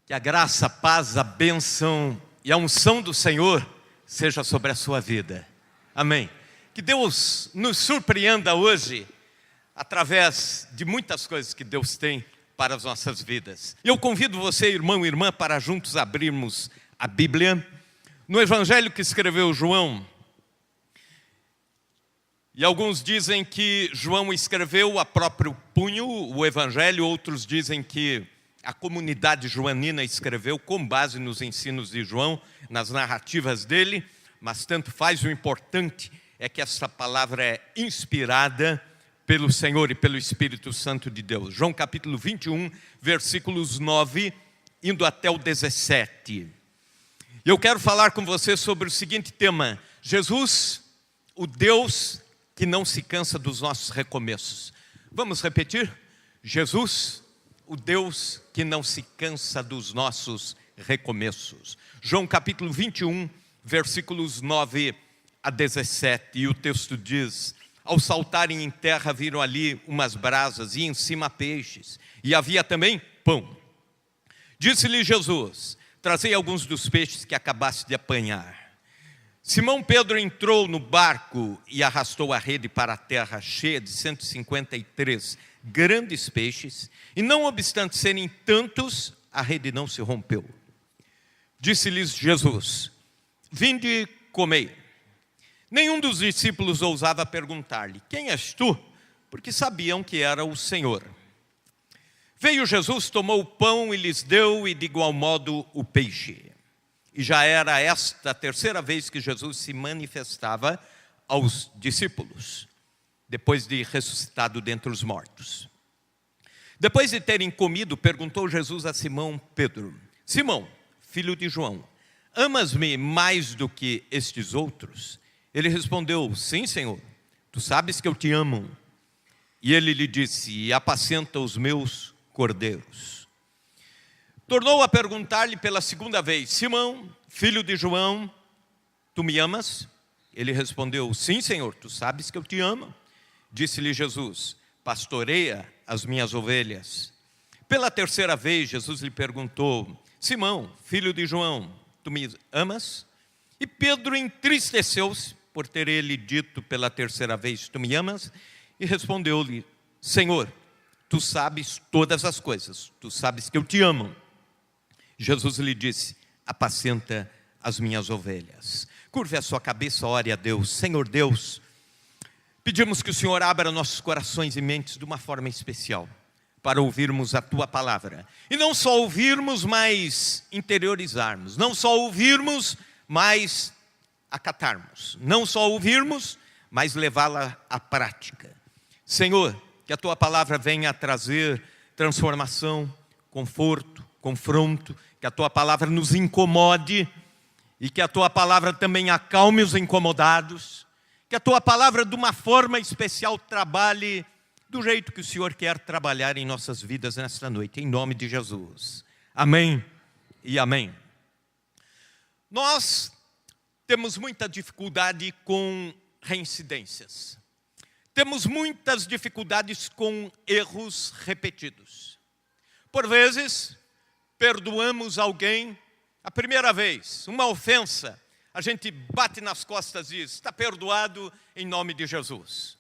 Que a graça, a paz, a bênção e a unção do Senhor seja sobre a sua vida. Amém. Que Deus nos surpreenda hoje através de muitas coisas que Deus tem para as nossas vidas. Eu convido você, irmão e irmã, para juntos abrirmos a Bíblia no Evangelho que escreveu João. E alguns dizem que João escreveu a próprio punho o Evangelho, outros dizem que a comunidade joanina escreveu com base nos ensinos de João, nas narrativas dele, mas tanto faz, o importante é que essa palavra é inspirada pelo Senhor e pelo Espírito Santo de Deus. João capítulo 21, versículos 9, indo até o 17. Eu quero falar com você sobre o seguinte tema: Jesus, o Deus que não se cansa dos nossos recomeços. Vamos repetir? Jesus, o Deus que não se cansa dos nossos recomeços. João capítulo 21, versículos 9 a 17. E o texto diz: ao saltarem em terra, viram ali umas brasas e em cima peixes. E havia também pão. Disse-lhe Jesus: trazei alguns dos peixes que acabaste de apanhar. Simão Pedro entrou no barco e arrastou a rede para a terra, cheia de 153 grandes peixes, e não obstante serem tantos, a rede não se rompeu. Disse-lhes Jesus: vinde, comei. Nenhum dos discípulos ousava perguntar-lhe: quem és tu? Porque sabiam que era o Senhor. Veio Jesus, tomou o pão e lhes deu, e de igual modo o peixe. E já era esta a terceira vez que Jesus se manifestava aos discípulos, depois de ressuscitado dentre os mortos. Depois de terem comido, perguntou Jesus a Simão Pedro: Simão, filho de João, amas-me mais do que estes outros? Ele respondeu: sim, Senhor, tu sabes que eu te amo. E ele lhe disse: apacenta os meus cordeiros. Tornou a perguntar-lhe pela segunda vez: Simão, filho de João, tu me amas? Ele respondeu: sim, Senhor, tu sabes que eu te amo. Disse-lhe Jesus: pastoreia as minhas ovelhas. Pela terceira vez, Jesus lhe perguntou: Simão, filho de João, tu me amas? E Pedro entristeceu-se por ter ele dito pela terceira vez: tu me amas? E respondeu-lhe: Senhor, tu sabes todas as coisas, tu sabes que eu te amo. Jesus lhe disse: apacenta as minhas ovelhas. Curve a sua cabeça, ore a Deus. Senhor Deus, pedimos que o Senhor abra nossos corações e mentes de uma forma especial, para ouvirmos a Tua palavra. E não só ouvirmos, mas interiorizarmos. Não só ouvirmos, mas acatarmos. Não só ouvirmos, mas levá-la à prática. Senhor, que a Tua palavra venha a trazer transformação, conforto, confronto, que a Tua palavra nos incomode e que a Tua palavra também acalme os incomodados, que a Tua palavra de uma forma especial trabalhe do jeito que o Senhor quer trabalhar em nossas vidas nesta noite, em nome de Jesus. Amém e amém. Nós temos muita dificuldade com reincidências. Temos muitas dificuldades com erros repetidos. Por vezes, perdoamos alguém a primeira vez, uma ofensa, a gente bate nas costas e diz: está perdoado em nome de Jesus.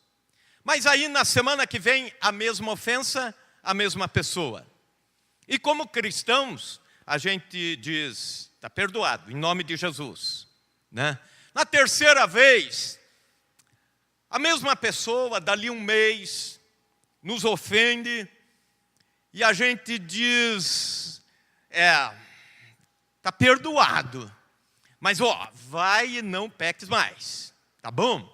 Mas aí na semana que vem, a mesma ofensa, a mesma pessoa. E como cristãos, a gente diz: está perdoado em nome de Jesus, né? Na terceira vez, a mesma pessoa, dali um mês, nos ofende e a gente diz: está perdoado, mas vai e não peques mais, tá bom?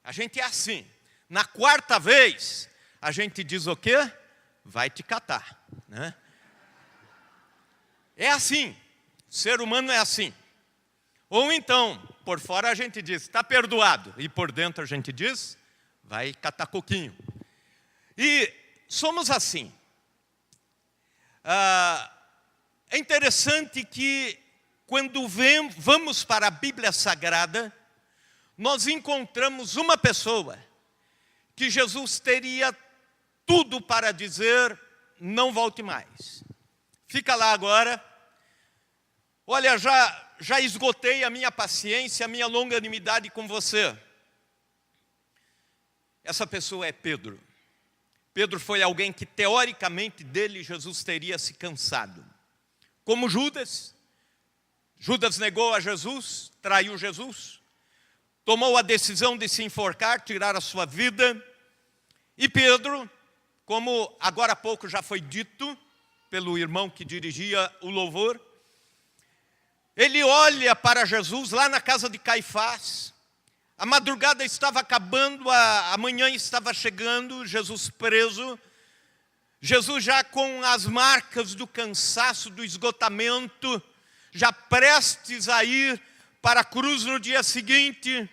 A gente é assim. Na quarta vez, a gente diz o quê? Vai te catar, né? É assim, o ser humano é assim. Ou então, por fora a gente diz: está perdoado, e por dentro a gente diz: vai catar coquinho. E somos assim. É interessante que quando vamos para a Bíblia Sagrada, nós encontramos uma pessoa que Jesus teria tudo para dizer: não volte mais. Fica lá agora. Olha, já esgotei a minha paciência, a minha longanimidade com você. Essa pessoa é Pedro. Pedro foi alguém que, teoricamente, dele Jesus teria se cansado. Como Judas. Judas negou a Jesus, traiu Jesus, tomou a decisão de se enforcar, tirar a sua vida. E Pedro, como agora há pouco já foi dito pelo irmão que dirigia o louvor, ele olha para Jesus lá na casa de Caifás. A madrugada estava acabando, a manhã estava chegando, Jesus preso. Jesus já com as marcas do cansaço, do esgotamento, já prestes a ir para a cruz no dia seguinte.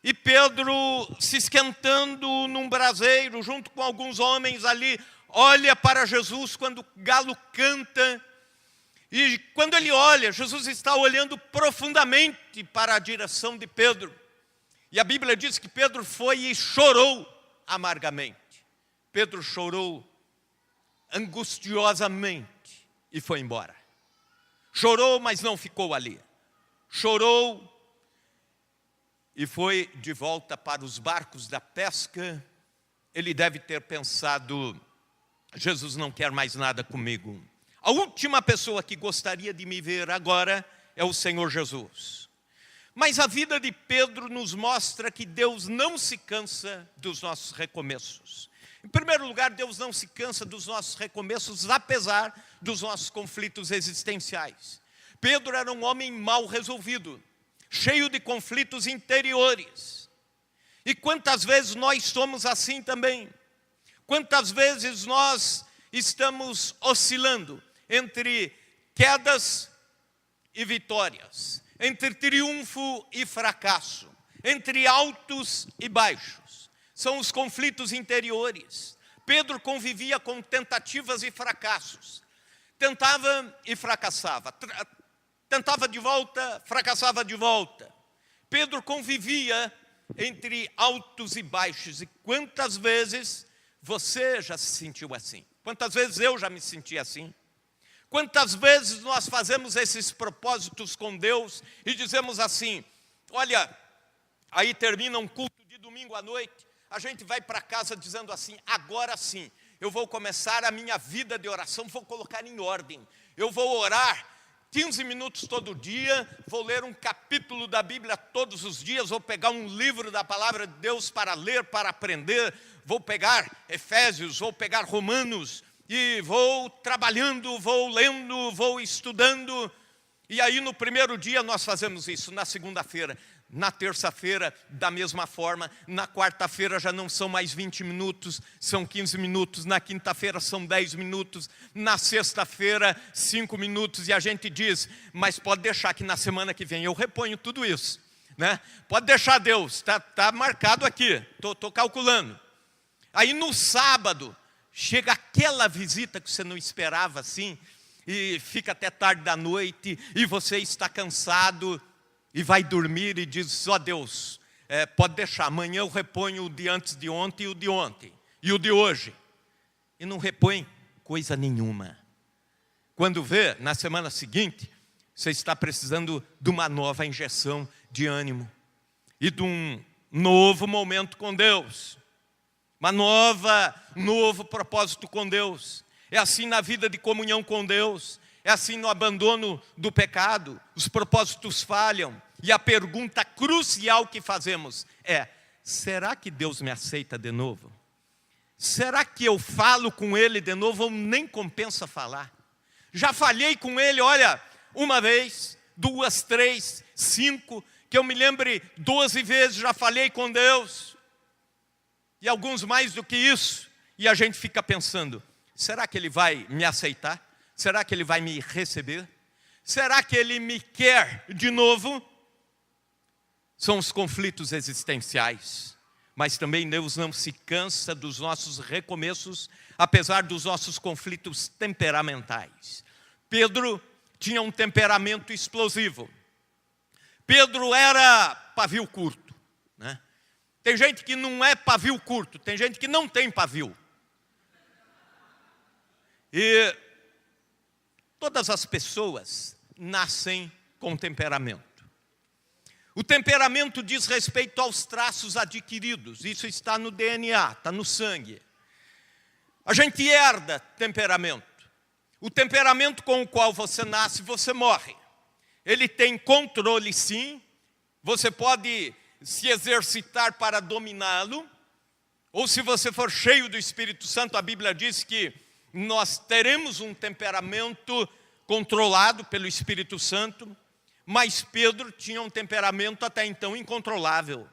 E Pedro, se esquentando num braseiro, junto com alguns homens ali, olha para Jesus quando o galo canta. E quando ele olha, Jesus está olhando profundamente para a direção de Pedro. E a Bíblia diz que Pedro foi e chorou amargamente. Pedro chorou angustiosamente e foi embora. Chorou, mas não ficou ali. Chorou e foi de volta para os barcos da pesca. Ele deve ter pensado: Jesus não quer mais nada comigo. A última pessoa que gostaria de me ver agora é o Senhor Jesus. Mas a vida de Pedro nos mostra que Deus não se cansa dos nossos recomeços. Em primeiro lugar, Deus não se cansa dos nossos recomeços, apesar dos nossos conflitos existenciais. Pedro era um homem mal resolvido, cheio de conflitos interiores. E quantas vezes nós somos assim também? Quantas vezes nós estamos oscilando entre quedas e vitórias, entre triunfo e fracasso, entre altos e baixos. São os conflitos interiores. Pedro convivia com tentativas e fracassos. Tentava e fracassava. Tentava de volta, fracassava de volta. Pedro convivia entre altos e baixos. E quantas vezes você já se sentiu assim? Quantas vezes eu já me senti assim? Quantas vezes nós fazemos esses propósitos com Deus e dizemos assim: olha, aí termina um culto de domingo à noite, a gente vai para casa dizendo assim: agora sim, eu vou começar a minha vida de oração, vou colocar em ordem. Eu vou orar 15 minutos todo dia, vou ler um capítulo da Bíblia todos os dias, vou pegar um livro da Palavra de Deus para ler, para aprender, vou pegar Efésios, vou pegar Romanos, e vou trabalhando, vou lendo, vou estudando. E aí no primeiro dia nós fazemos isso, na segunda-feira. Na terça-feira, da mesma forma. Na quarta-feira já não são mais 20 minutos, são 15 minutos. Na quinta-feira são 10 minutos. Na sexta-feira, 5 minutos. E a gente diz: mas pode deixar que na semana que vem eu reponho tudo isso, né? Pode deixar, Deus, tá marcado aqui, tô calculando. Aí no sábado, chega aquela visita que você não esperava assim, e fica até tarde da noite, e você está cansado, e vai dormir e diz: ó Deus, pode deixar, amanhã eu reponho o de antes de ontem e o de ontem, e o de hoje. E não repõe coisa nenhuma. Quando vê, na semana seguinte, você está precisando de uma nova injeção de ânimo, e de um novo momento com Deus. Novo propósito com Deus. É assim na vida de comunhão com Deus. É assim no abandono do pecado. Os propósitos falham. E a pergunta crucial que fazemos é: será que Deus me aceita de novo? Será que eu falo com Ele de novo ou nem compensa falar? Já falhei com Ele, olha, uma vez, 2, 3, 5, que eu me lembre 12 vezes já falei com Deus. E alguns mais do que isso. E a gente fica pensando: será que Ele vai me aceitar? Será que Ele vai me receber? Será que Ele me quer de novo? São os conflitos existenciais. Mas também Deus não se cansa dos nossos recomeços, apesar dos nossos conflitos temperamentais. Pedro tinha um temperamento explosivo. Pedro era pavio curto, né? Tem gente que não é pavio curto, tem gente que não tem pavio. E Todas as pessoas nascem com temperamento. O temperamento diz respeito aos traços adquiridos. Isso está no DNA, está no sangue. A gente herda temperamento. O temperamento com o qual você nasce, você morre. Ele tem controle, sim. Você pode se exercitar para dominá-lo. Ou se você for cheio do Espírito Santo, a Bíblia diz que nós teremos um temperamento controlado pelo Espírito Santo. Mas Pedro tinha um temperamento até então incontrolável.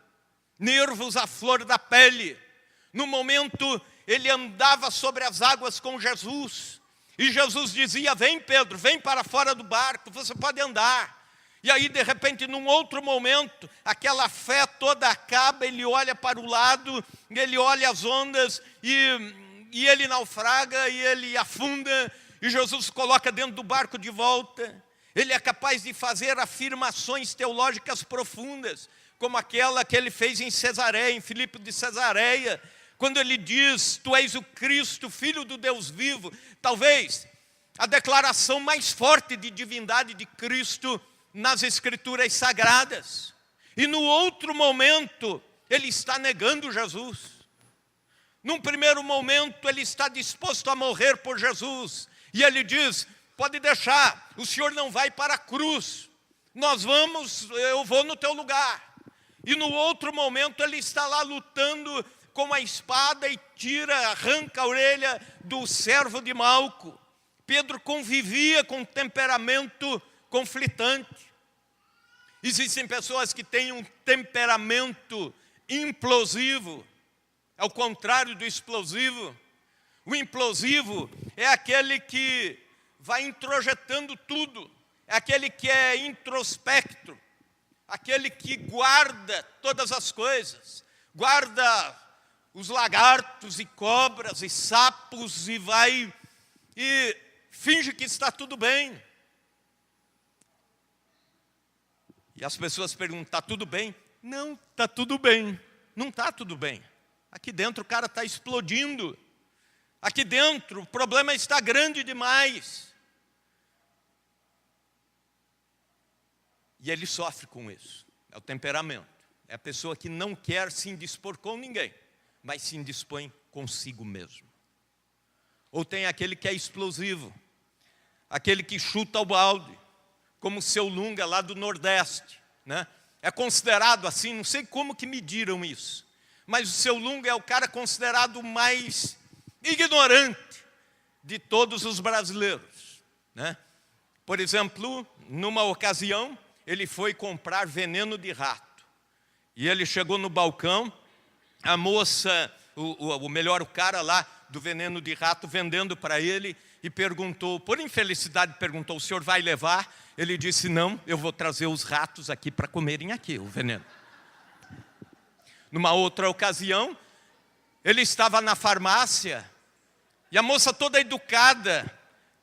Nervos à flor da pele. No momento, ele andava sobre as águas com Jesus. E Jesus dizia, vem Pedro, vem para fora do barco, você pode andar. E aí, de repente, num outro momento, aquela fé toda acaba, ele olha para o lado, ele olha as ondas, e ele naufraga, e ele afunda, e Jesus coloca dentro do barco de volta. Ele é capaz de fazer afirmações teológicas profundas, como aquela que ele fez em Cesareia, em Filipe de Cesareia, quando ele diz, tu és o Cristo, Filho do Deus vivo. Talvez a declaração mais forte de divindade de Cristo nas Escrituras Sagradas. E no outro momento, ele está negando Jesus. Num primeiro momento, ele está disposto a morrer por Jesus. E ele diz, pode deixar, o senhor não vai para a cruz. Nós vamos, eu vou no teu lugar. E no outro momento ele está lá lutando com a espada e arranca a orelha do servo de Malco. Pedro convivia com temperamento conflitante. Existem pessoas que têm um temperamento implosivo, ao contrário do explosivo. O implosivo é aquele que vai introjetando tudo, é aquele que é introspecto, aquele que guarda todas as coisas, guarda os lagartos e cobras e sapos e vai e finge que está tudo bem. E as pessoas perguntam, está tudo bem? Não, está tudo bem. Não está tudo bem. Aqui dentro o cara está explodindo. Aqui dentro o problema está grande demais. E ele sofre com isso. É o temperamento. É a pessoa que não quer se indispor com ninguém, mas se indispõe consigo mesmo. Ou tem aquele que é explosivo, aquele que chuta o balde, como o seu Lunga lá do Nordeste, né? É considerado assim, não sei como que mediram isso, mas o seu Lunga é o cara considerado mais ignorante de todos os brasileiros, né? Por exemplo, numa ocasião, ele foi comprar veneno de rato. E ele chegou no balcão, a moça, o cara lá do veneno de rato vendendo para ele e perguntou, por infelicidade perguntou, o senhor vai levar? Ele disse, não, eu vou trazer os ratos aqui para comerem aqui o veneno. Numa outra ocasião, ele estava na farmácia e a moça toda educada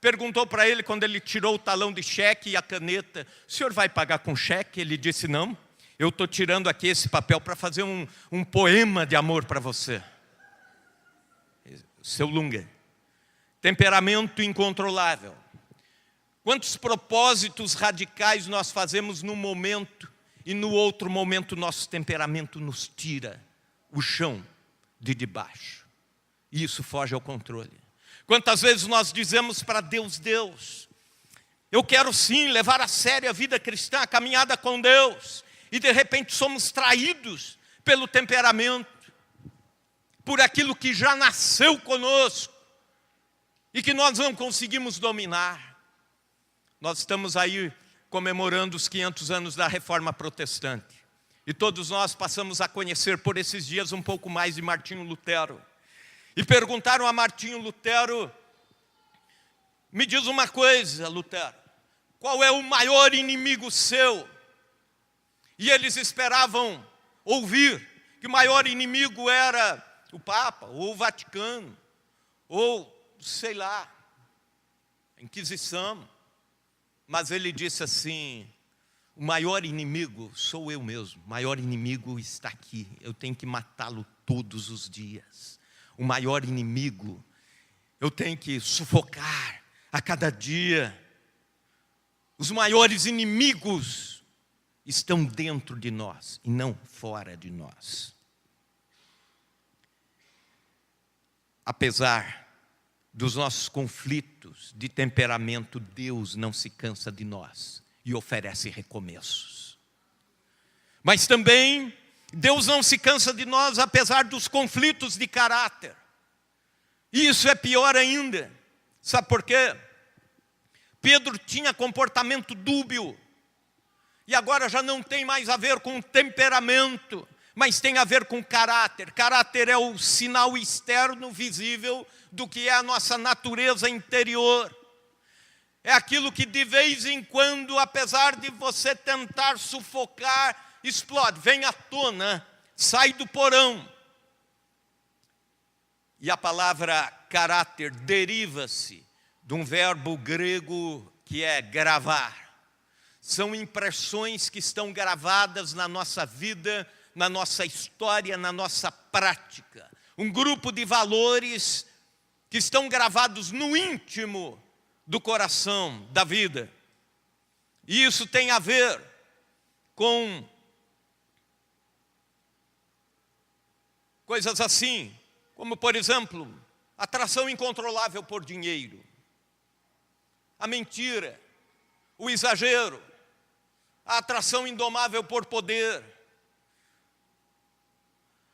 perguntou para ele, quando ele tirou o talão de cheque e a caneta, o senhor vai pagar com cheque? Ele disse, não, eu estou tirando aqui esse papel para fazer um poema de amor para você. Seu Lunga. Temperamento incontrolável. Quantos propósitos radicais nós fazemos num momento e no outro momento nosso temperamento nos tira o chão de debaixo. E isso foge ao controle. Quantas vezes nós dizemos para Deus, Deus, eu quero sim levar a sério a vida cristã, a caminhada com Deus. E de repente somos traídos pelo temperamento, por aquilo que já nasceu conosco e que nós não conseguimos dominar. Nós estamos aí comemorando os 500 anos da Reforma Protestante. E todos nós passamos a conhecer por esses dias um pouco mais de Martinho Lutero. E perguntaram a Martinho Lutero, me diz uma coisa, Lutero, qual é o maior inimigo seu? E eles esperavam ouvir que o maior inimigo era o Papa, ou o Vaticano, ou, sei lá, a Inquisição. Mas ele disse assim, o maior inimigo sou eu mesmo, o maior inimigo está aqui, eu tenho que matá-lo todos os dias. O maior inimigo, eu tenho que sufocar a cada dia. Os maiores inimigos estão dentro de nós e não fora de nós. Apesar dos nossos conflitos de temperamento, Deus não se cansa de nós e oferece recomeços. Mas também Deus não se cansa de nós apesar dos conflitos de caráter. E isso é pior ainda. Sabe por quê? Pedro tinha comportamento dúbio. E agora já não tem mais a ver com temperamento, mas tem a ver com caráter. Caráter é o sinal externo visível do que é a nossa natureza interior. É aquilo que de vez em quando, apesar de você tentar sufocar, explode, vem à tona, sai do porão. E a palavra caráter deriva-se de um verbo grego que é gravar. São impressões que estão gravadas na nossa vida, na nossa história, na nossa prática. Um grupo de valores que estão gravados no íntimo do coração, da vida. E isso tem a ver com coisas assim, como por exemplo, atração incontrolável por dinheiro, a mentira, o exagero, a atração indomável por poder,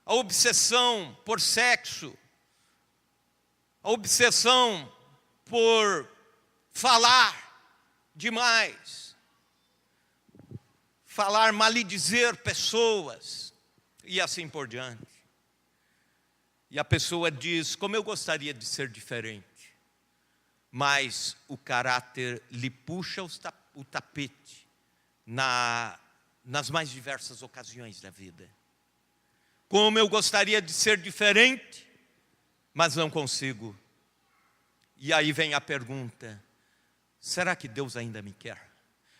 a obsessão por sexo, a obsessão por falar demais, falar, maldizer pessoas e assim por diante. E a pessoa diz, como eu gostaria de ser diferente, mas o caráter lhe puxa o tapete nas mais diversas ocasiões da vida. Como eu gostaria de ser diferente, mas não consigo. E aí vem a pergunta, será que Deus ainda me quer?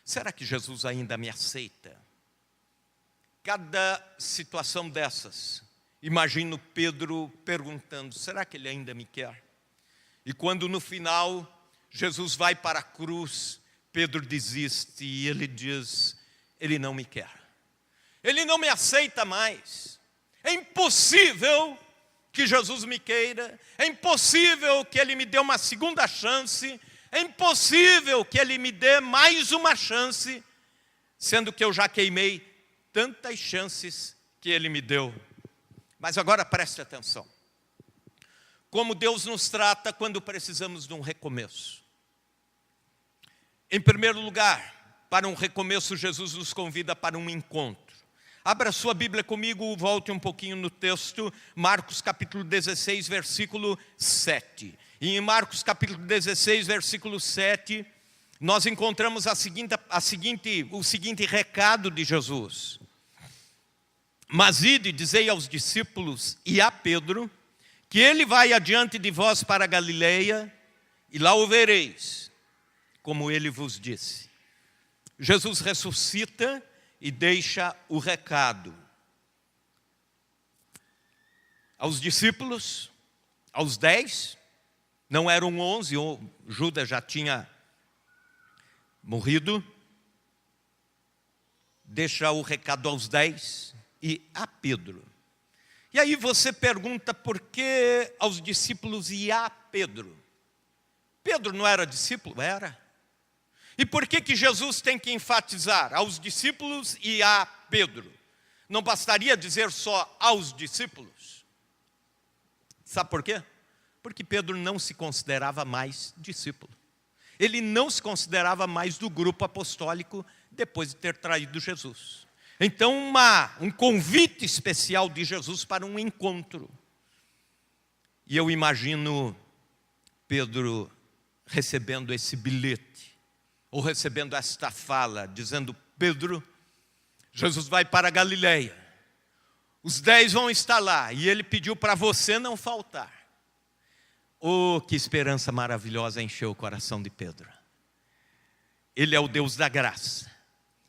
Será que Jesus ainda me aceita? Cada situação dessas, imagino Pedro perguntando, será que ele ainda me quer? E quando no final Jesus vai para a cruz, Pedro desiste e ele diz, ele não me quer. Ele não me aceita mais. É impossível que Jesus me queira. É impossível que ele me dê uma segunda chance. É impossível que ele me dê mais uma chance, sendo que eu já queimei tantas chances que ele me deu. Mas agora preste atenção. Como Deus nos trata quando precisamos de um recomeço. Em primeiro lugar, para um recomeço, Jesus nos convida para um encontro. Abra sua Bíblia comigo, volte um pouquinho no texto, Marcos capítulo 16, versículo 7. E em Marcos capítulo 16, versículo 7, nós encontramos o seguinte recado de Jesus. Mas ide, dizei aos discípulos e a Pedro, que ele vai adiante de vós para a Galileia, e lá o vereis, como ele vos disse. Jesus ressuscita e deixa o recado aos discípulos, aos 10, não eram 11, Judas já tinha morrido. Deixa o recado aos 10 e a Pedro. E aí você pergunta por que aos discípulos e a Pedro? Pedro não era discípulo? Era. E por que Jesus tem que enfatizar aos discípulos e a Pedro? Não bastaria dizer só aos discípulos? Sabe por quê? Porque Pedro não se considerava mais discípulo. Ele não se considerava mais do grupo apostólico depois de ter traído Jesus. Então um convite especial de Jesus para um encontro. E eu imagino Pedro recebendo esse bilhete, ou recebendo esta fala, dizendo, Pedro, Jesus vai para a Galileia, os 10 vão estar lá, e ele pediu para você não faltar. Oh, que esperança maravilhosa encheu o coração de Pedro. Ele é o Deus da graça,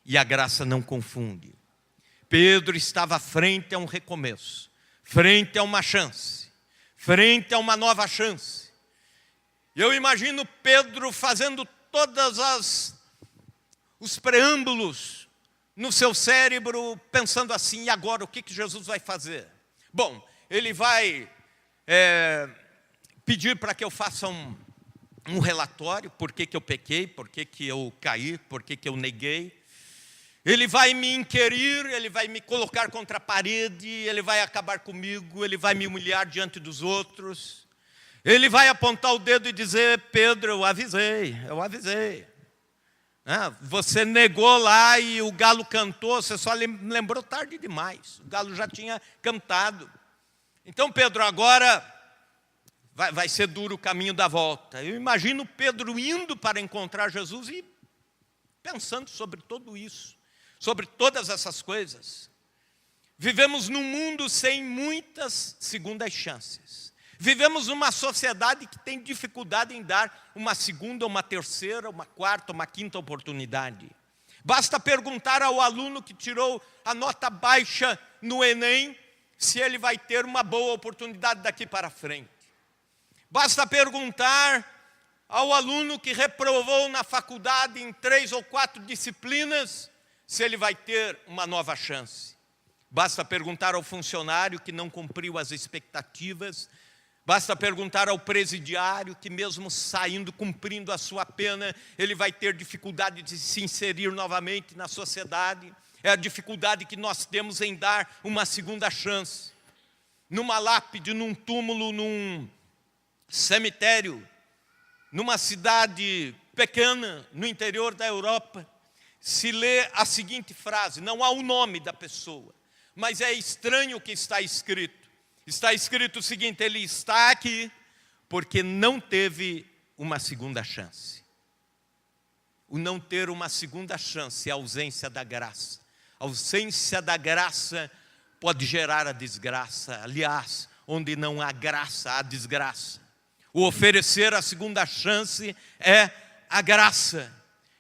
e a graça não confunde. Pedro estava frente a um recomeço, frente a uma chance, frente a uma nova chance. Eu imagino Pedro fazendo todas as os preâmbulos no seu cérebro, pensando assim: e agora, o que Jesus vai fazer? Bom, ele vai pedir para que eu faça um relatório, por que eu pequei, por que eu caí, por que eu neguei. Ele vai me inquirir, ele vai me colocar contra a parede, ele vai acabar comigo, ele vai me humilhar diante dos outros. Ele vai apontar o dedo e dizer: Pedro, eu avisei. Você negou lá e o galo cantou, você só lembrou tarde demais. O galo já tinha cantado. Então, Pedro, agora vai ser duro o caminho da volta. Eu imagino Pedro indo para encontrar Jesus e pensando sobre tudo isso, sobre todas essas coisas. Vivemos num mundo sem muitas segundas chances. Vivemos numa sociedade que tem dificuldade em dar uma segunda, uma terceira, uma quarta, uma quinta oportunidade. Basta perguntar ao aluno que tirou a nota baixa no Enem se ele vai ter uma boa oportunidade daqui para frente. Basta perguntar ao aluno que reprovou na faculdade em 3 ou 4 disciplinas se ele vai ter uma nova chance. Basta perguntar ao funcionário que não cumpriu as expectativas. Basta perguntar ao presidiário que mesmo saindo, cumprindo a sua pena, ele vai ter dificuldade de se inserir novamente na sociedade. É a dificuldade que nós temos em dar uma segunda chance. Numa lápide, num túmulo, num cemitério, numa cidade pequena, no interior da Europa, se lê a seguinte frase: não há o nome da pessoa, mas é estranho o que está escrito. Está escrito o seguinte: ele está aqui porque não teve uma segunda chance. O não ter uma segunda chance é a ausência da graça. A ausência da graça pode gerar a desgraça. Aliás, onde não há graça, há desgraça. O oferecer a segunda chance é a graça.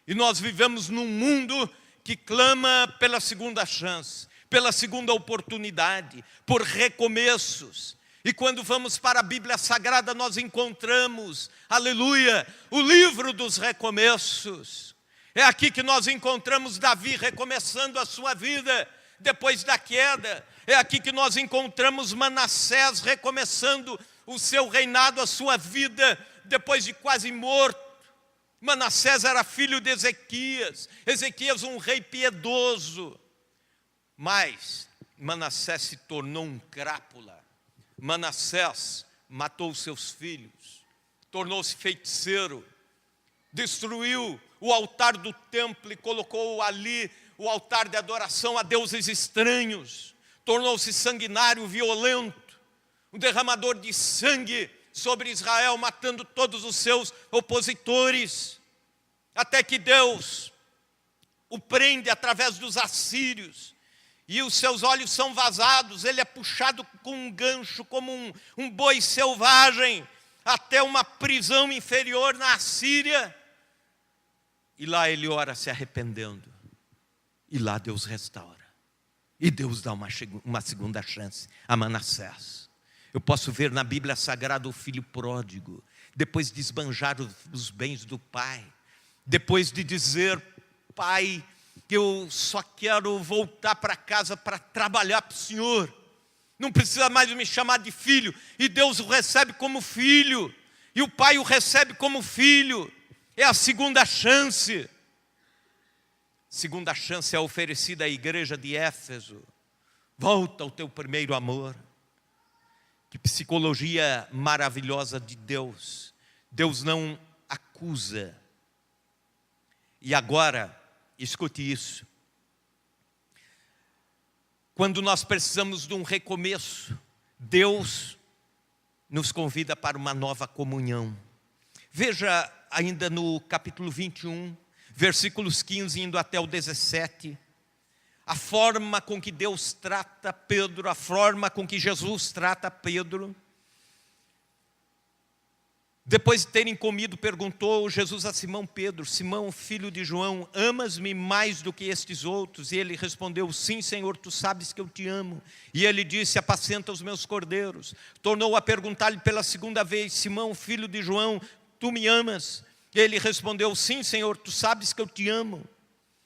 E nós vivemos num mundo que clama pela segunda chance, pela segunda oportunidade, por recomeços. E quando vamos para a Bíblia Sagrada, nós encontramos, aleluia, o livro dos recomeços. É aqui que nós encontramos Davi recomeçando a sua vida depois da queda. É aqui que nós encontramos Manassés recomeçando o seu reinado, a sua vida, depois de quase morto. Manassés era filho de Ezequias. Ezequias, um rei piedoso. Mas Manassés se tornou um crápula. Manassés matou seus filhos, tornou-se feiticeiro, destruiu o altar do templo e colocou ali o altar de adoração a deuses estranhos, tornou-se sanguinário, violento, um derramador de sangue sobre Israel, matando todos os seus opositores, até que Deus o prende através dos assírios, e os seus olhos são vazados, ele é puxado com um gancho, como um boi selvagem, até uma prisão inferior na Assíria. E lá ele ora se arrependendo. E lá Deus restaura. E Deus dá uma segunda chance a Manassés. Eu posso ver na Bíblia Sagrada o filho pródigo, depois de esbanjar os bens do pai, depois de dizer: pai, eu só quero voltar para casa para trabalhar para o Senhor. Não precisa mais me chamar de filho. E Deus o recebe como filho. E o pai o recebe como filho. É a segunda chance. Segunda chance é oferecida à igreja de Éfeso. Volta ao teu primeiro amor. Que psicologia maravilhosa de Deus. Deus não acusa. E agora, escute isso. Quando nós precisamos de um recomeço, Deus nos convida para uma nova comunhão. Veja ainda no capítulo 21, versículos 15 indo até o 17, a forma com que Deus trata Pedro, a forma com que Jesus trata Pedro. Depois de terem comido, perguntou Jesus a Simão Pedro: Simão, filho de João, amas-me mais do que estes outros? E ele respondeu: sim, Senhor, tu sabes que eu te amo. E ele disse: apacenta os meus cordeiros. Tornou a perguntar-lhe pela segunda vez: Simão, filho de João, tu me amas? E ele respondeu: sim, Senhor, tu sabes que eu te amo.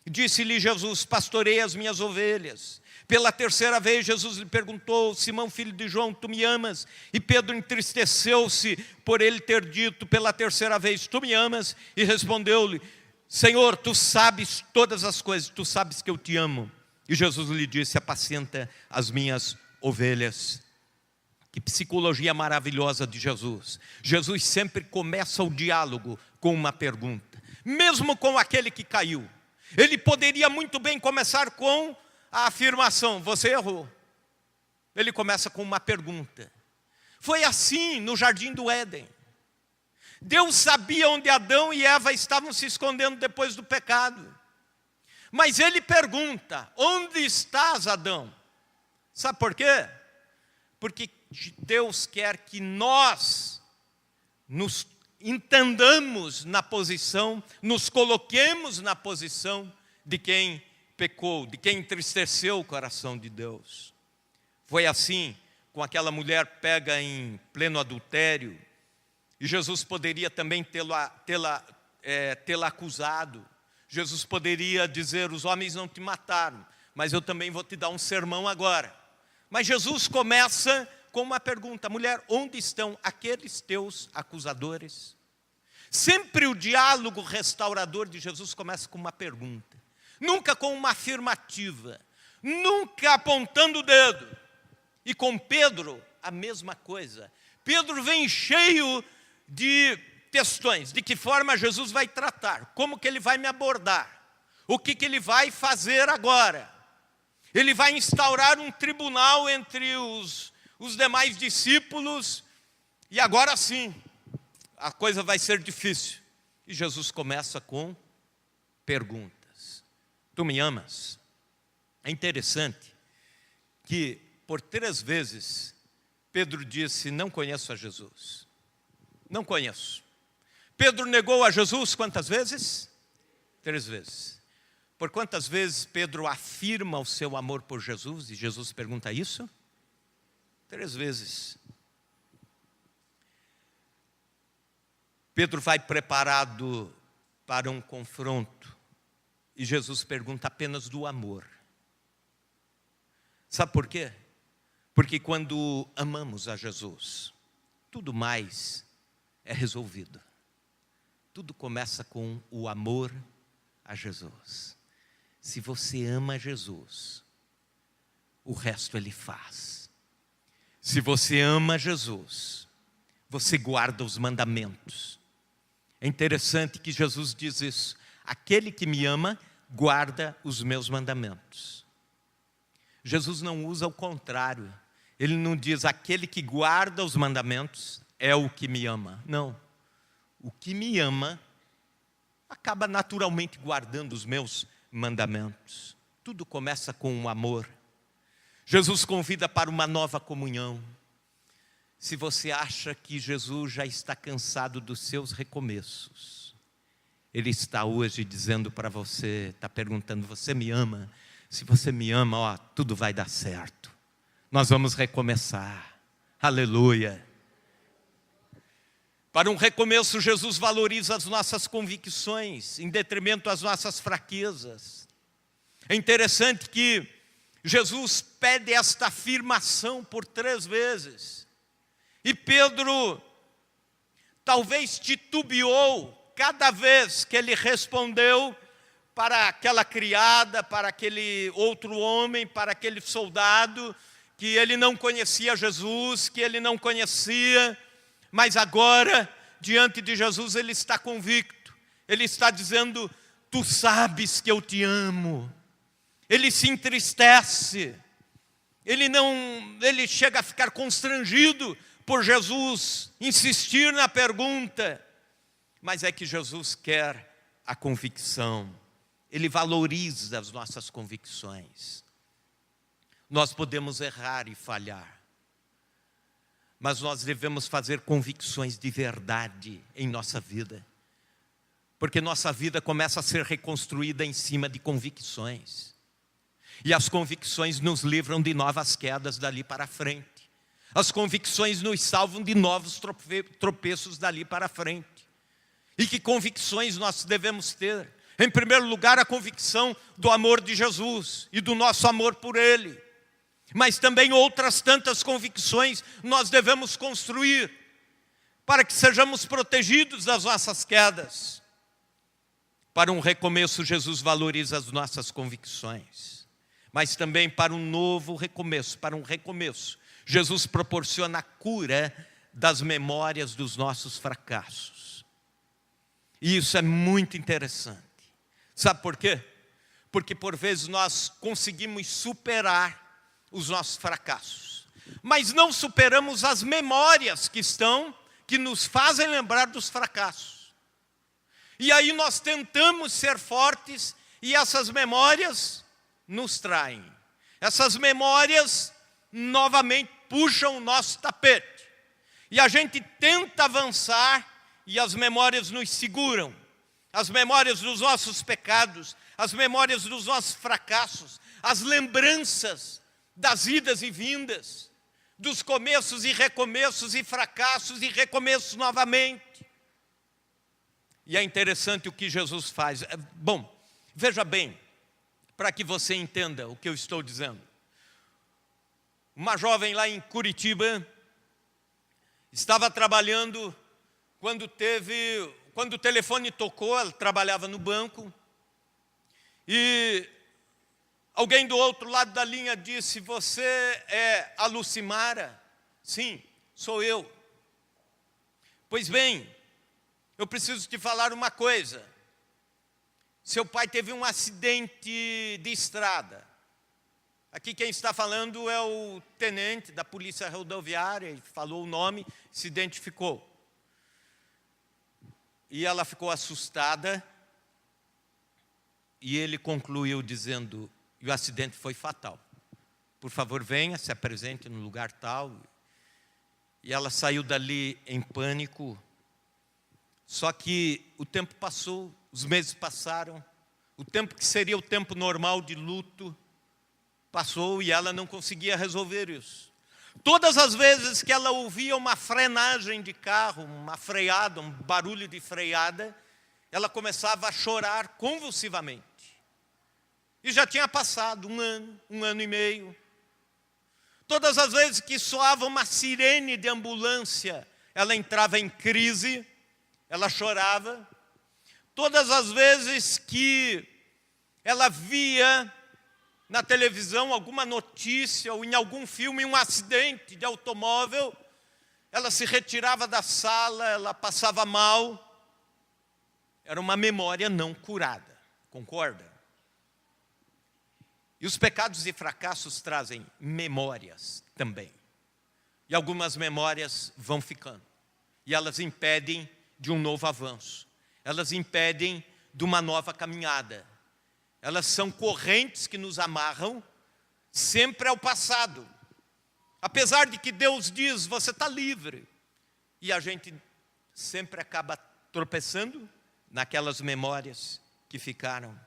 Disse-lhe Jesus: pastorei as minhas ovelhas. Pela terceira vez Jesus lhe perguntou: Simão, filho de João, tu me amas? E Pedro entristeceu-se por ele ter dito pela terceira vez: tu me amas? E respondeu-lhe: Senhor, tu sabes todas as coisas, tu sabes que eu te amo. E Jesus lhe disse: apacenta as minhas ovelhas. Que psicologia maravilhosa de Jesus. Jesus sempre começa o diálogo com uma pergunta, mesmo com aquele que caiu. Ele poderia muito bem começar com a afirmação: você errou. Ele começa com uma pergunta. Foi assim no jardim do Éden. Deus sabia onde Adão e Eva estavam se escondendo depois do pecado. Mas ele pergunta: onde estás, Adão? Sabe por quê? Porque Deus quer que nós nos entendamos na posição, nos coloquemos na posição de quem pecou, de quem entristeceu o coração de Deus. Foi assim com aquela mulher pega em pleno adultério, e Jesus poderia também tê-la acusado. Jesus poderia dizer: os homens não te mataram, mas eu também vou te dar um sermão agora. Mas Jesus começa com uma pergunta: mulher, onde estão aqueles teus acusadores? Sempre o diálogo restaurador de Jesus começa com uma pergunta, nunca com uma afirmativa, nunca apontando o dedo. E com Pedro, a mesma coisa. Pedro vem cheio de questões: de que forma Jesus vai tratar, como que ele vai me abordar, o que ele vai fazer agora. Ele vai instaurar um tribunal entre os demais discípulos, e agora sim, a coisa vai ser difícil. E Jesus começa com perguntas: tu me amas? É interessante que por 3 vezes Pedro disse: não conheço a Jesus. Não conheço. Pedro negou a Jesus quantas vezes? 3 vezes. Por quantas vezes Pedro afirma o seu amor por Jesus? E Jesus pergunta isso? 3 vezes. Pedro vai preparado para um confronto, e Jesus pergunta apenas do amor. Sabe por quê? Porque quando amamos a Jesus, tudo mais é resolvido. Tudo começa com o amor a Jesus. Se você ama Jesus, o resto Ele faz. Se você ama Jesus, você guarda os mandamentos. É interessante que Jesus diz isso: aquele que me ama, guarda os meus mandamentos. Jesus não usa o contrário. Ele não diz: aquele que guarda os mandamentos é o que me ama. Não. O que me ama acaba naturalmente guardando os meus mandamentos. Tudo começa com o amor. Jesus convida para uma nova comunhão. Se você acha que Jesus já está cansado dos seus recomeços, Ele está hoje dizendo para você, está perguntando: você me ama? Se você me ama, ó, tudo vai dar certo. Nós vamos recomeçar. Aleluia. Para um recomeço, Jesus valoriza as nossas convicções, em detrimento às nossas fraquezas. É interessante que Jesus pede esta afirmação por 3 vezes. E Pedro talvez titubeou cada vez que ele respondeu para aquela criada, para aquele outro homem, para aquele soldado, que ele não conhecia Jesus, que ele não conhecia. Mas agora, diante de Jesus, ele está convicto. Ele está dizendo: tu sabes que eu te amo. Ele se entristece. Ele chega a ficar constrangido por Jesus insistir na pergunta. Mas é que Jesus quer a convicção. Ele valoriza as nossas convicções. Nós podemos errar e falhar, mas nós devemos fazer convicções de verdade em nossa vida. Porque nossa vida começa a ser reconstruída em cima de convicções. E as convicções nos livram de novas quedas dali para frente. As convicções nos salvam de novos tropeços dali para frente. E que convicções nós devemos ter? Em primeiro lugar, a convicção do amor de Jesus e do nosso amor por Ele. Mas também outras tantas convicções nós devemos construir para que sejamos protegidos das nossas quedas. Para um recomeço, Jesus valoriza as nossas convicções. Mas também para um novo recomeço, Jesus proporciona a cura das memórias dos nossos fracassos. E isso é muito interessante. Sabe por quê? Porque por vezes nós conseguimos superar os nossos fracassos, mas não superamos as memórias que nos fazem lembrar dos fracassos. E aí nós tentamos ser fortes e essas memórias nos traem. Essas memórias novamente puxam o nosso tapete. E a gente tenta avançar e as memórias nos seguram. As memórias dos nossos pecados, as memórias dos nossos fracassos, as lembranças das idas e vindas, dos começos e recomeços e fracassos e recomeços novamente. E é interessante o que Jesus faz. Bom, veja bem, para que você entenda o que eu estou dizendo. Uma jovem lá em Curitiba estava trabalhando quando o telefone tocou, ela trabalhava no banco, e alguém do outro lado da linha disse: você é a Lucimara? Sim, sou eu. Pois bem, eu preciso te falar uma coisa. Seu pai teve um acidente de estrada. Aqui quem está falando é o tenente da polícia rodoviária, ele falou o nome, se identificou. E ela ficou assustada, e ele concluiu dizendo: e o acidente foi fatal. Por favor, venha, se apresente no lugar tal. E ela saiu dali em pânico. Só que o tempo passou, os meses passaram, o tempo que seria o tempo normal de luto passou e ela não conseguia resolver isso. Todas as vezes que ela ouvia uma frenagem de carro, uma freada, um barulho de freada, ela começava a chorar convulsivamente. E já tinha passado um ano e meio. Todas as vezes que soava uma sirene de ambulância, ela entrava em crise, ela chorava. Todas as vezes que ela via na televisão alguma notícia ou em algum filme um acidente de automóvel, ela se retirava da sala, ela passava mal. Era uma memória não curada, concorda? E os pecados e fracassos trazem memórias também. E algumas memórias vão ficando. E elas impedem de um novo avanço. Elas impedem de uma nova caminhada. Elas são correntes que nos amarram sempre ao passado. Apesar de que Deus diz: você está livre. E a gente sempre acaba tropeçando naquelas memórias que ficaram.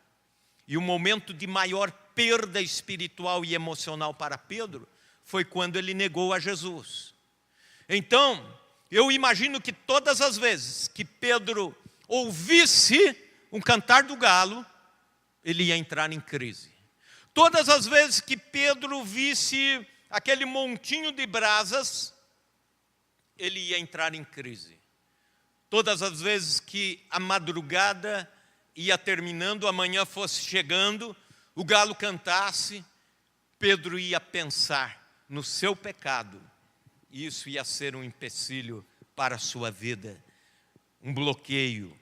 E o momento de maior perda espiritual e emocional para Pedro foi quando ele negou a Jesus. Então, eu imagino que todas as vezes que Pedro ouvisse um cantar do galo, ele ia entrar em crise. Todas as vezes que Pedro visse aquele montinho de brasas, ele ia entrar em crise. Todas as vezes que a madrugada ia terminando, a manhã fosse chegando, o galo cantasse, Pedro ia pensar no seu pecado. E isso ia ser um empecilho para a sua vida, um bloqueio.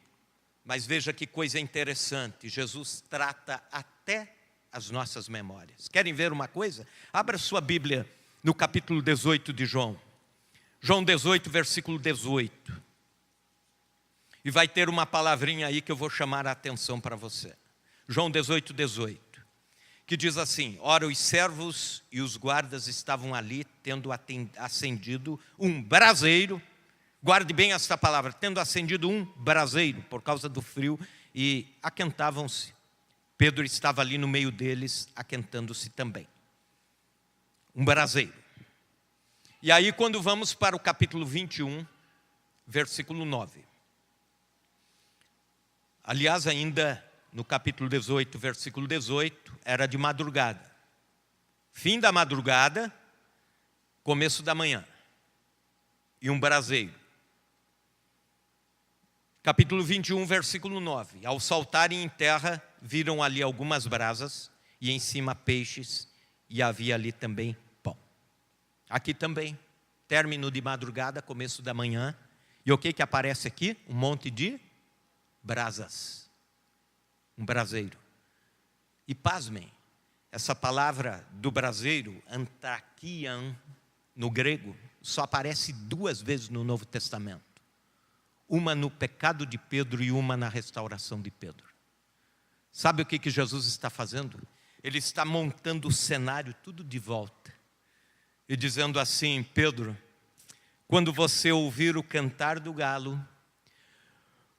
Mas veja que coisa interessante, Jesus trata até as nossas memórias. Querem ver uma coisa? Abra sua Bíblia no capítulo 18 de João. João 18, versículo 18. E vai ter uma palavrinha aí que eu vou chamar a atenção para você. João 18, 18. Que diz assim: ora, os servos e os guardas estavam ali, tendo acendido um braseiro. Guarde bem esta palavra, tendo acendido um braseiro por causa do frio, e aquentavam-se. Pedro estava ali no meio deles, aquentando-se também. Um braseiro. E aí quando vamos para o capítulo 21, versículo 9. Aliás, ainda no capítulo 18, versículo 18, era de madrugada. Fim da madrugada, começo da manhã. E um braseiro. Capítulo 21, versículo 9. Ao saltarem em terra, viram ali algumas brasas, e em cima peixes, e havia ali também pão. Aqui também, término de madrugada, começo da manhã. E o que aparece aqui? Um monte de brasas. Um braseiro. E pasmem, essa palavra do braseiro, antrakian, no grego, só aparece 2 vezes no Novo Testamento. Uma no pecado de Pedro e uma na restauração de Pedro. Sabe o que Jesus está fazendo? Ele está montando o cenário tudo de volta. E dizendo assim: Pedro, quando você ouvir o cantar do galo,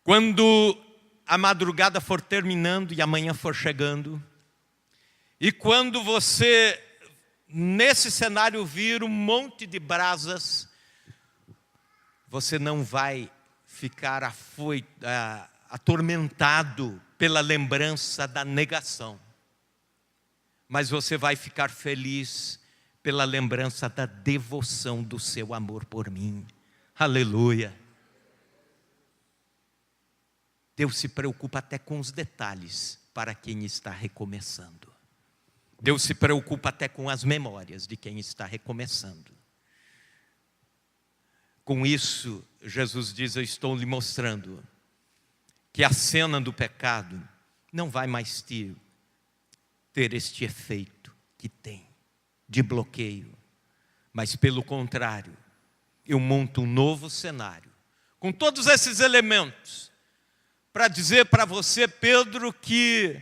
quando a madrugada for terminando e a manhã for chegando, e quando você, nesse cenário, vir um monte de brasas, você não vai ficar atormentado pela lembrança da negação, mas você vai ficar feliz pela lembrança da devoção do seu amor por mim. Aleluia. Deus se preocupa até com os detalhes para quem está recomeçando. Deus se preocupa até com as memórias de quem está recomeçando. Com isso, Jesus diz: eu estou lhe mostrando que a cena do pecado não vai mais ter este efeito que tem, de bloqueio. Mas pelo contrário, eu monto um novo cenário, com todos esses elementos, para dizer para você, Pedro, que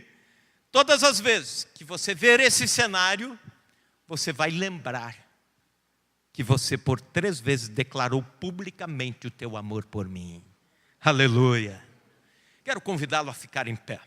todas as vezes que você ver esse cenário, você vai lembrar que você por 3 vezes declarou publicamente o teu amor por mim. Aleluia. Quero convidá-lo a ficar em pé.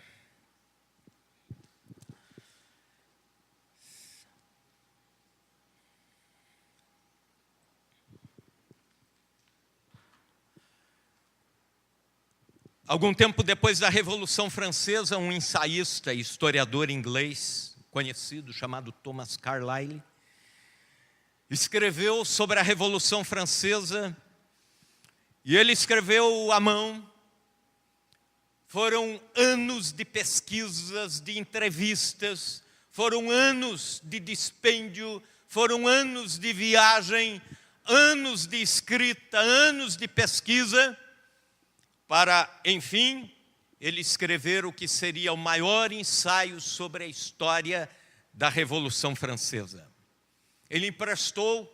Algum tempo depois da Revolução Francesa, um ensaísta e historiador inglês conhecido, chamado Thomas Carlyle, escreveu sobre a Revolução Francesa, e ele escreveu à mão. Foram anos de pesquisas, de entrevistas, foram anos de dispêndio, foram anos de viagem, anos de escrita, anos de pesquisa, para, enfim, ele escrever o que seria o maior ensaio sobre a história da Revolução Francesa. Ele emprestou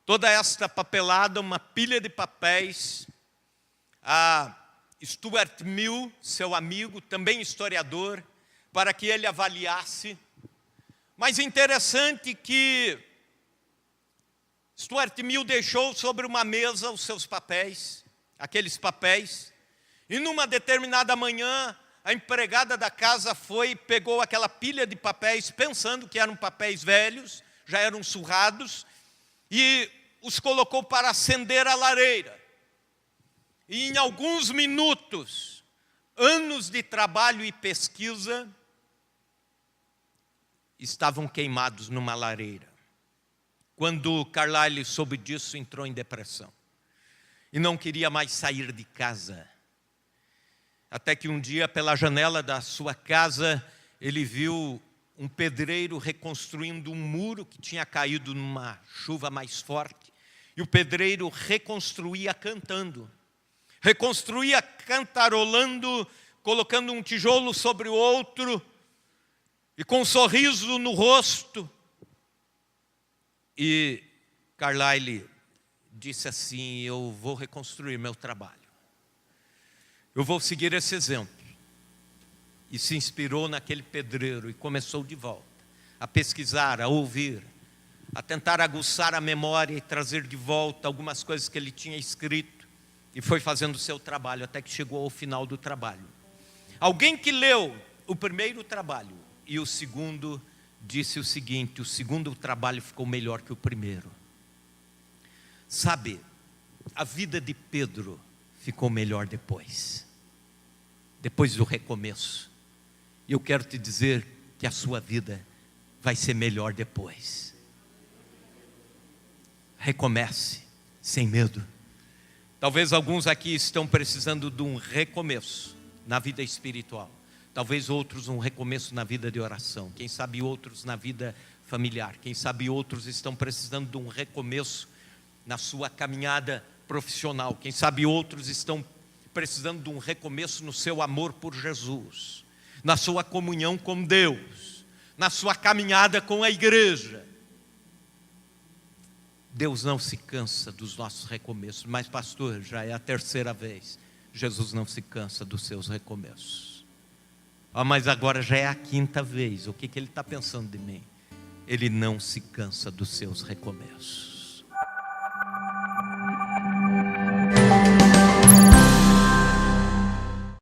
toda esta papelada, uma pilha de papéis, a Stuart Mill, seu amigo, também historiador, para que ele avaliasse. Mas interessante que Stuart Mill deixou sobre uma mesa os seus papéis, aqueles papéis, e numa determinada manhã, a empregada da casa foi e pegou aquela pilha de papéis, pensando que eram papéis velhos, já eram surrados, e os colocou para acender a lareira. E em alguns minutos, anos de trabalho e pesquisa, estavam queimados numa lareira. Quando Carlyle soube disso, entrou em depressão. E não queria mais sair de casa. Até que um dia, pela janela da sua casa, ele viu um pedreiro reconstruindo um muro que tinha caído numa chuva mais forte. E o pedreiro reconstruía cantando. Reconstruía cantarolando, colocando um tijolo sobre o outro, e com um sorriso no rosto. E Carlyle disse assim: eu vou reconstruir meu trabalho. Eu vou seguir esse exemplo. E se inspirou naquele pedreiro e começou de volta a pesquisar, a ouvir, a tentar aguçar a memória e trazer de volta algumas coisas que ele tinha escrito. E foi fazendo o seu trabalho até que chegou ao final do trabalho. Alguém que leu o primeiro trabalho e o segundo disse o seguinte: o segundo trabalho ficou melhor que o primeiro. Sabe, a vida de Pedro ficou melhor depois do recomeço. E eu quero te dizer que a sua vida vai ser melhor depois. Recomece, sem medo. Talvez alguns aqui estão precisando de um recomeço na vida espiritual. Talvez outros um recomeço na vida de oração. Quem sabe outros na vida familiar. Quem sabe outros estão precisando de um recomeço na sua caminhada profissional. Quem sabe outros estão precisando de um recomeço no seu amor por Jesus, na sua comunhão com Deus, na sua caminhada com a igreja. Deus não se cansa dos nossos recomeços. Mas pastor, já é a terceira vez. Jesus não se cansa dos seus recomeços. Mas agora já é a quinta vez. O que ele está pensando de mim? Ele não se cansa dos seus recomeços.